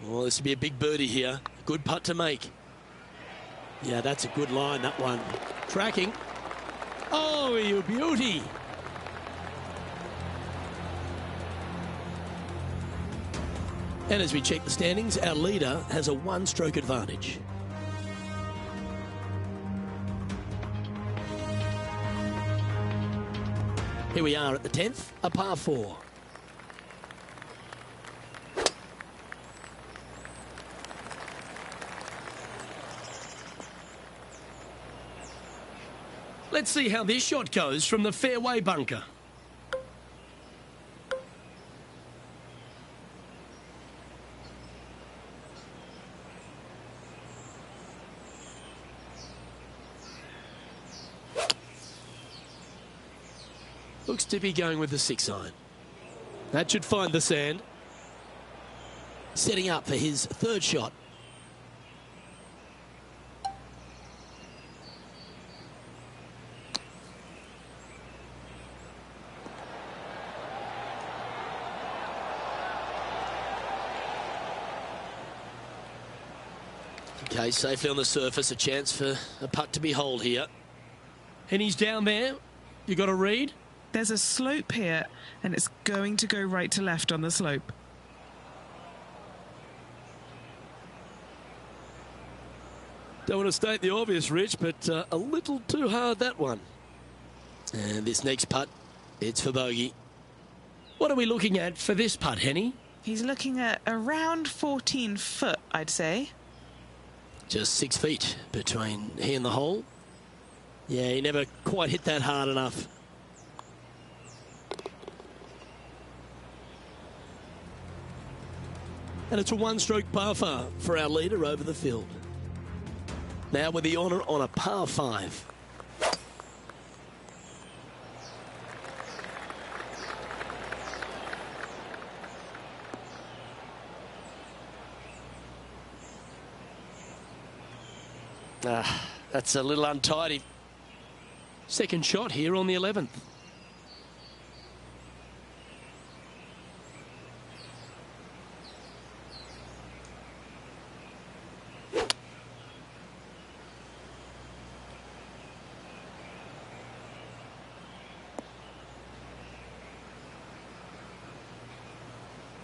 Well, this will be a big birdie here. Good putt to make. Yeah, that's a good line, that one. Tracking. Oh, you beauty. And as we check the standings, our leader has a one-stroke advantage. Here we are at the 10th, a par 4. Let's see how this shot goes from the fairway bunker. Looks to be going with the 6-iron. That should find the sand. Setting up for his third shot. Okay, safely on the surface, a chance for a putt to be holed here. And he's down there. You got a read? There's a slope here, and it's going to go right to left on the slope. Don't want to state the obvious, Rich, but a little too hard, that one. And this next putt, it's for bogey. What are we looking at for this putt, Henny? He's looking at around 14 foot, I'd say. Just 6 feet between he and the hole. Yeah, he never quite hit that hard enough. And it's a one-stroke par 5 for our leader over the field. Now with the honour on a par 5. That's a little untidy. Second shot here on the 11th.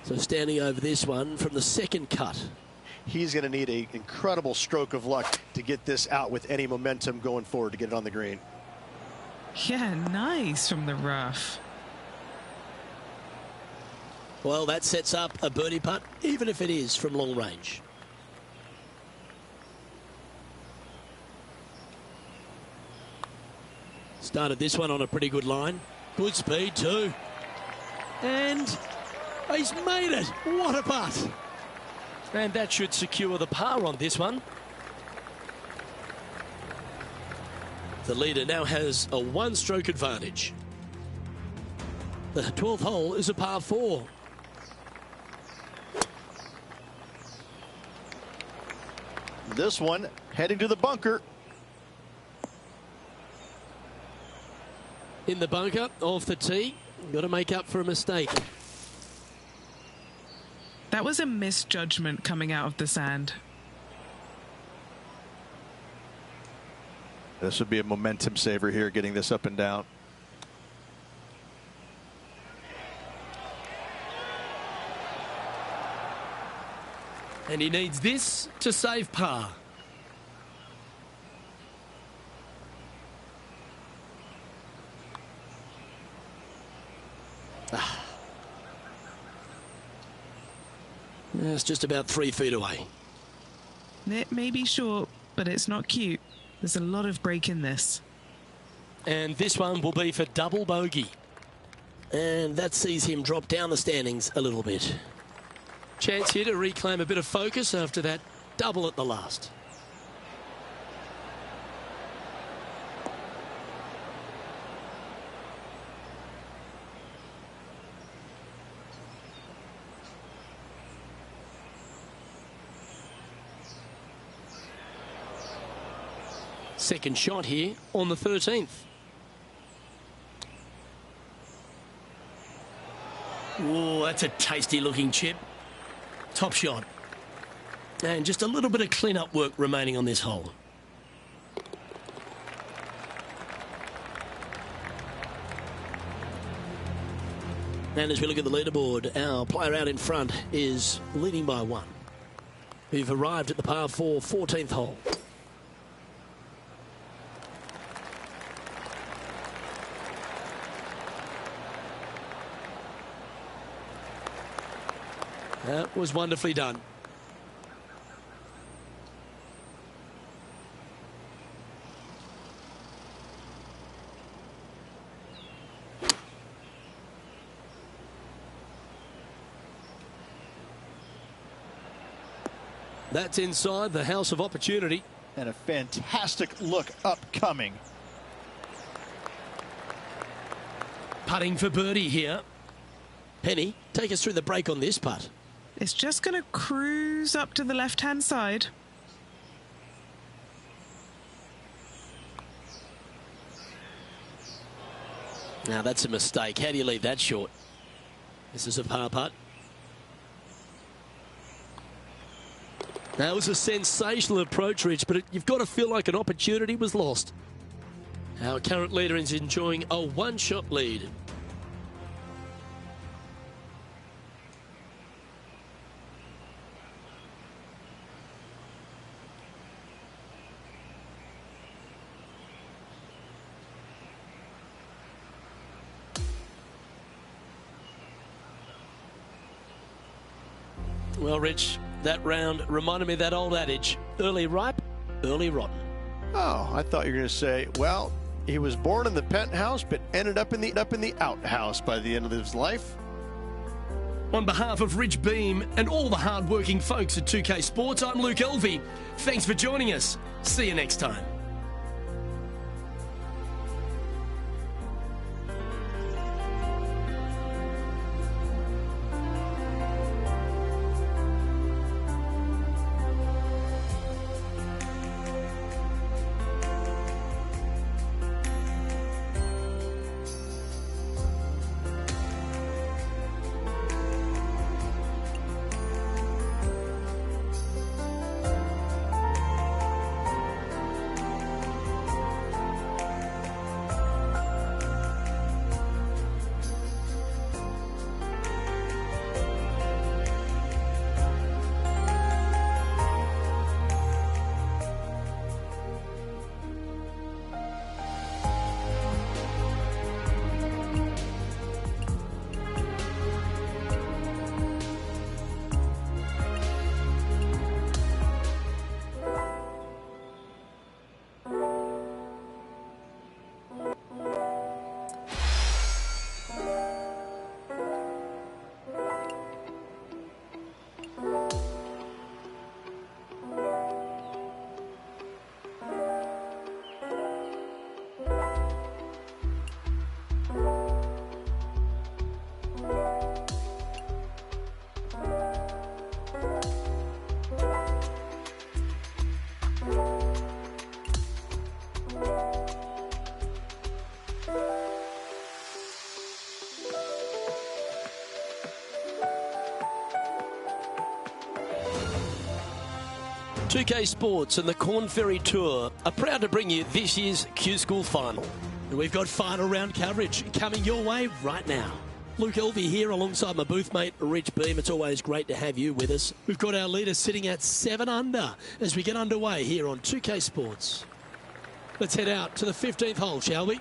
So standing over this one from the second cut. He's going to need an incredible stroke of luck to get this out with any momentum going forward to get it on the green. Yeah, nice from the rough. Well, that sets up a birdie putt, even if it is from long range. Started this one on a pretty good line. Good speed too. And he's made it. What a putt. And that should secure the par on this one. The leader now has a one-stroke advantage. The 12th hole is a par 4. This one heading to the bunker. In the bunker, off the tee. Got to make up for a mistake. That was a misjudgment coming out of the sand. This would be a momentum saver here, getting this up and down. And he needs this to save par. It's just about 3 feet away. It may be short, but it's not cute. There's a lot of break in this. And this one will be for double bogey. And that sees him drop down the standings a little bit. Chance here to reclaim a bit of focus after that double at the last. Second shot here on the 13th. Oh, that's a tasty looking chip. Top shot. And just a little bit of clean-up work remaining on this hole. And as we look at the leaderboard, our player out in front is leading by 1. We've arrived at the par 4 14th hole. That was wonderfully done. That's inside the house of opportunity. And a fantastic look upcoming. Putting for birdie here. Penny, take us through the break on this putt. It's just going to cruise up to the left-hand side. Now that's a mistake. How do you leave that short? This is a par putt. That was a sensational approach, Rich, but you've got to feel like an opportunity was lost. Our current leader is enjoying a one-shot lead. Well, Rich, that round reminded me of that old adage, early ripe, early rotten. Oh, I thought you were going to say, well, he was born in the penthouse, but ended up in the outhouse by the end of his life. On behalf of Rich Beam and all the hard-working folks at 2K Sports, I'm Luke Elvey. Thanks for joining us. See you next time. .2K Sports and the Corn Ferry Tour are proud to bring you this year's Q School Final. And we've got final round coverage coming your way right now. Luke Elvey here alongside my booth mate, Rich Beam. It's always great to have you with us. We've got our leader sitting at 7 under as we get underway here on 2K Sports. Let's head out to the 15th hole, shall we?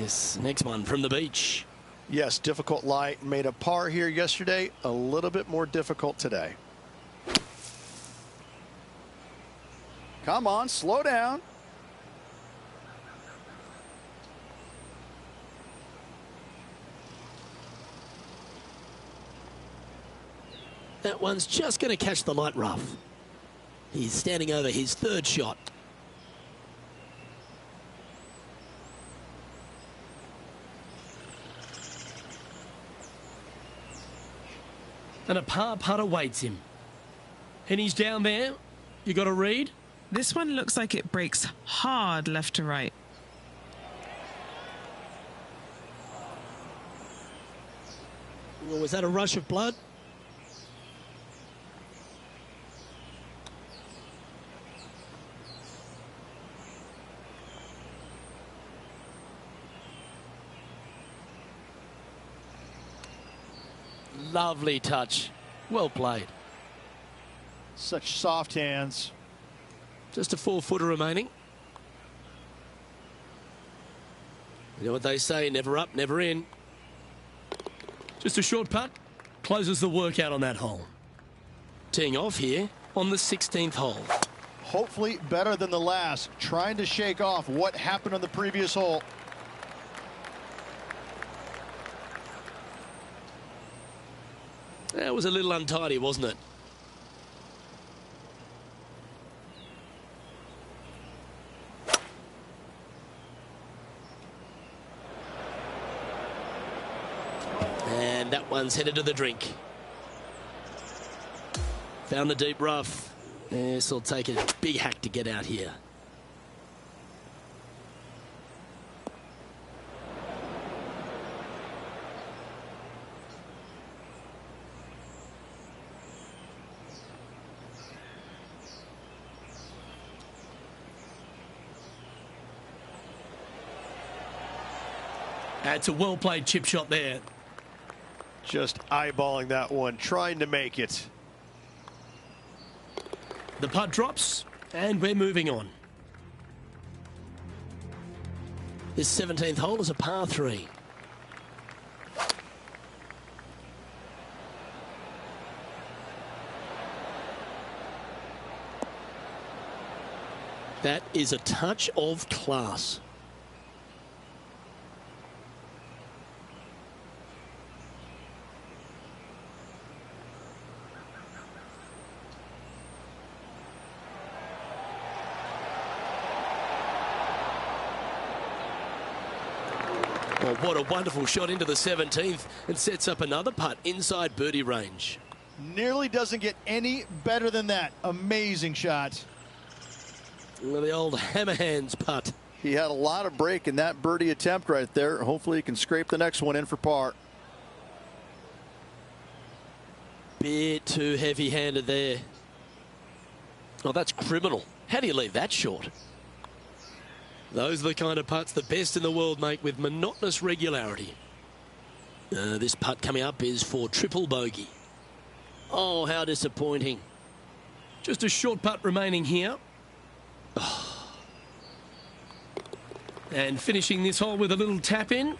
This next one from the beach. Yes, difficult lie. Made a par here yesterday. A little bit more difficult today. Come on, slow down. That one's just going to catch the light rough. He's standing over his third shot. And a par putt awaits him. And he's down there. You got to read. This one looks like it breaks hard left to right. Well, was that a rush of blood? Lovely touch. Well played. Such soft hands. Just a 4-footer remaining. You know what they say, never up, never in. Just a short putt. Closes the workout on that hole. Teeing off here on the 16th hole. Hopefully better than the last. Trying to shake off what happened on the previous hole. That was a little untidy, wasn't it? And that one's headed to the drink. Found the deep rough. This will take a big hack to get out here. That's a well-played chip shot there. Just eyeballing that one, trying to make it. The putt drops, and we're moving on. This 17th hole is a par 3. That is a touch of class. Well, what a wonderful shot into the 17th and sets up another putt inside birdie range. Nearly doesn't get any better than that. Amazing shot. Well, the old hammer hands putt. He had a lot of break in that birdie attempt right there. Hopefully he can scrape the next one in for par. Bit too heavy-handed there. Oh, that's criminal. How do you leave that short? Those are the kind of putts the best in the world make with monotonous regularity. This putt coming up is for triple bogey. Oh, how disappointing. Just a short putt remaining here. Oh. And finishing this hole with a little tap in.